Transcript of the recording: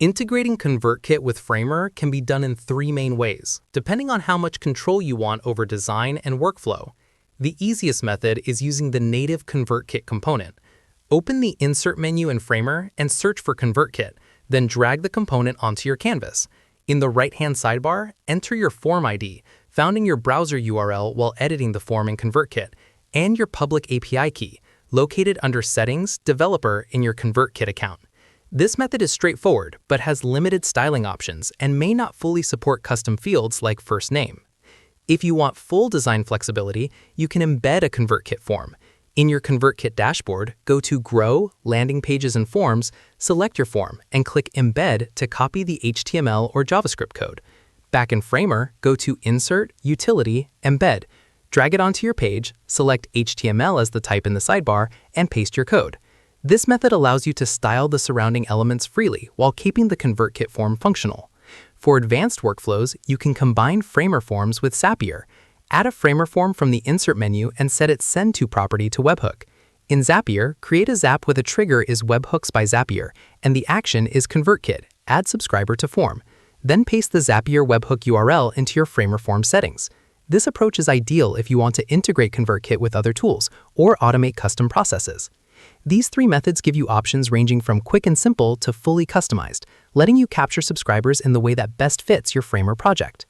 Integrating ConvertKit with Framer can be done in three main ways, depending on how much control you want over design and workflow. The easiest method is using the native ConvertKit component. Open the Insert menu in Framer and search for ConvertKit, then drag the component onto your canvas. In the right-hand sidebar, enter your form ID, found in your browser URL while editing the form in ConvertKit, and your public API key, located under Settings, Developer in your ConvertKit account. This method is straightforward, but has limited styling options and may not fully support custom fields like first name. If you want full design flexibility, you can embed a ConvertKit form. In your ConvertKit dashboard, go to Grow, Landing Pages and Forms, select your form, and click Embed to copy the HTML or JavaScript code. Back in Framer, go to Insert, Utility, Embed. Drag it onto your page, select HTML as the type in the sidebar, and paste your code. This method allows you to style the surrounding elements freely while keeping the ConvertKit form functional. For advanced workflows, you can combine Framer forms with Zapier. Add a Framer form from the Insert menu and set its Send To property to Webhook. In Zapier, create a zap with a trigger is Webhooks by Zapier, and the action is ConvertKit, add subscriber to form. Then paste the Zapier webhook URL into your Framer form settings. This approach is ideal if you want to integrate ConvertKit with other tools or automate custom processes. These three methods give you options ranging from quick and simple to fully customized, letting you capture subscribers in the way that best fits your Framer project.